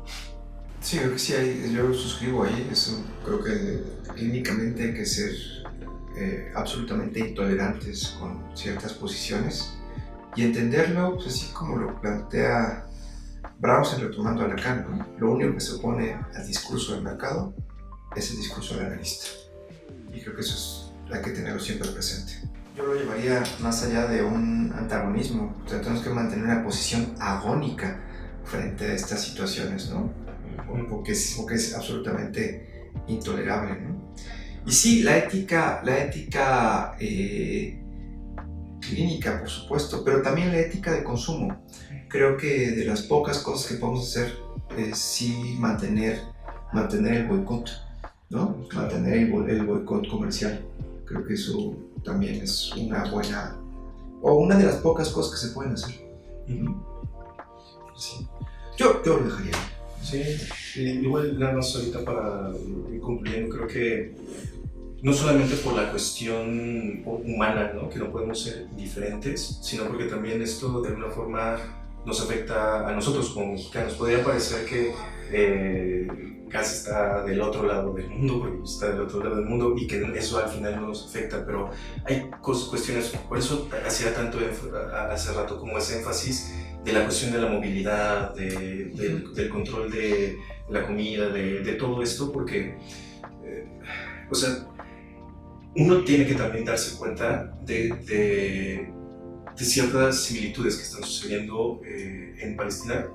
Sí, creo que sí, yo suscribo ahí. Eso, creo que clínicamente hay que ser absolutamente intolerantes con ciertas posiciones y entenderlo, pues, así como lo plantea Brausen retomando a Lacan, ¿no? Lo único que se opone al discurso del mercado es el discurso del analista. Y creo que eso hay que tenerlo siempre presente. Yo lo llevaría más allá de un antagonismo. O sea, tenemos que mantener una posición agónica frente a estas situaciones, ¿no? Porque es absolutamente intolerable, ¿no? Y sí, la ética clínica, por supuesto, pero también la ética de consumo. Creo que de las pocas cosas que podemos hacer es sí mantener el boicot, ¿no? Mantener el boicot comercial. Creo que eso también es una de las pocas cosas que se pueden hacer. Sí. Yo lo dejaría. Sí, igual nada más ahorita para ir concluyendo, creo que no solamente por la cuestión humana, ¿no? Que no podemos ser indiferentes, sino porque también esto de alguna forma nos afecta a nosotros como mexicanos. Podría parecer que casi está del otro lado del mundo, porque está del otro lado del mundo y que eso al final no nos afecta, pero hay cuestiones, por eso hacía tanto hace rato como ese énfasis de la cuestión de la movilidad, del control de la comida, de todo esto, porque o sea, uno tiene que también darse cuenta de ciertas similitudes que están sucediendo en Palestina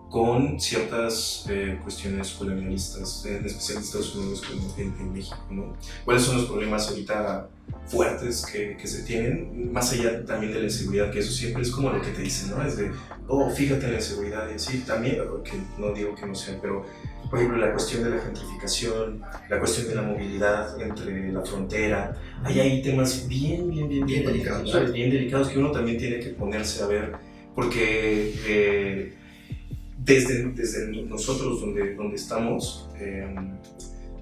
con ciertas cuestiones colonialistas, en especial en Estados Unidos como en México, ¿no? ¿Cuáles son los problemas ahorita fuertes que se tienen, más allá también de la inseguridad, que eso siempre es como lo que te dicen, ¿no? Es de, oh, fíjate en la inseguridad y así, también, porque no digo que no sea, pero por ejemplo la cuestión de la gentrificación, la cuestión de la movilidad entre la frontera, hay temas bien delicados que uno también tiene que ponerse a ver, porque desde nosotros donde estamos,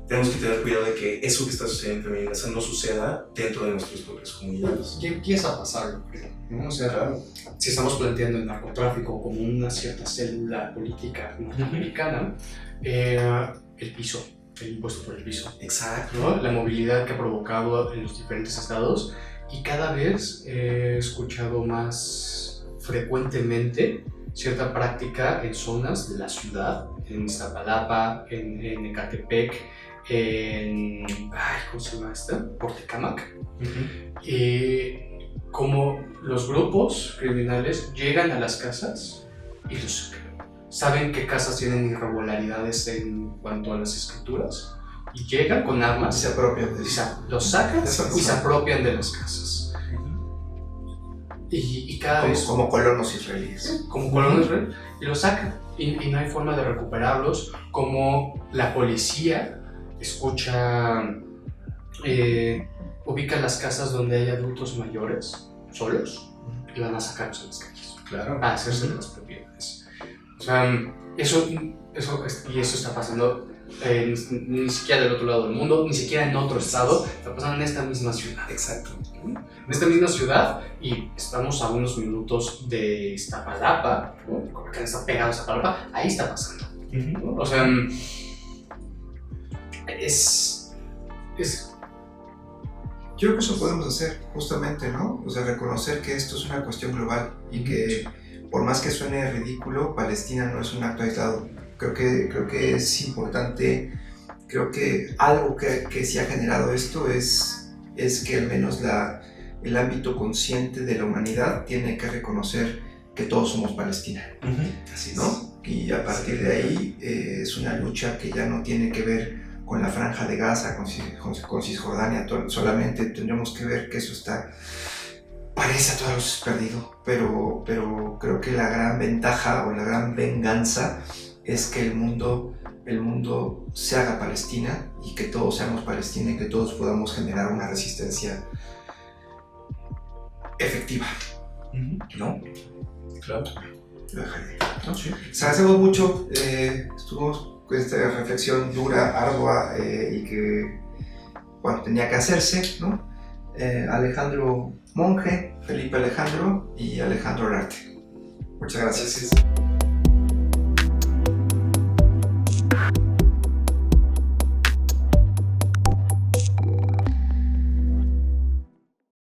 tenemos que tener cuidado de que eso que está sucediendo en Mesa no suceda dentro de nuestras propias comunidades. Ya empieza a pasar, yo creo, ¿no? O sea, claro, si estamos planteando el narcotráfico como una cierta célula política norteamericana, el impuesto por el piso. Exacto. ¿No? La movilidad que ha provocado en los diferentes estados, y cada vez he escuchado más frecuentemente cierta práctica en zonas de la ciudad, en Iztapalapa, en Ecatepec, ¿cómo se llama esta? Portecamac. Como los grupos criminales llegan a las casas y los saben qué casas tienen irregularidades en cuanto a las escrituras, y llegan con armas, se apropian los sacan y se apropian de las casas. Y cada vez como colonos israelíes. Como colonos israelíes, y los sacan. Y no hay forma de recuperarlos. Como la policía ubica las casas donde hay adultos mayores, solos, y van a sacarlos a las calles. Claro. A hacerse de las propiedades. O sea, eso está pasando ni siquiera del otro lado del mundo, ni siquiera en otro estado, está pasando en esta misma ciudad. Exacto. En esta misma ciudad, y estamos a unos minutos de Iztapalapa, ¿no? Como que está pegado a Iztapalapa, ahí está pasando, ¿no? O sea, es Yo creo que eso podemos hacer, justamente, ¿no? O sea, reconocer que esto es una cuestión global y que, por más que suene ridículo, Palestina no es un acto aislado. Creo que es importante, creo que algo que sí ha generado esto es que al menos el ámbito consciente de la humanidad tiene que reconocer que todos somos Palestina, Así es. ¿no? Y a partir de ahí es una lucha que ya no tiene que ver con la franja de Gaza, con Cisjordania, solamente tendremos que ver que eso parece a todas luces perdido, pero creo que la gran ventaja o la gran venganza es que el mundo se haga Palestina y que todos seamos Palestina y que todos podamos generar una resistencia efectiva, ¿no? Claro. Lo dejaré, ¿no? Sí. Les agradecemos mucho, estuvimos con esta reflexión dura, ardua y que, bueno, tenía que hacerse, ¿no? Alejandro Monge, Felipe Alejandro y Alejandro Ararte. Muchas gracias. Gracias.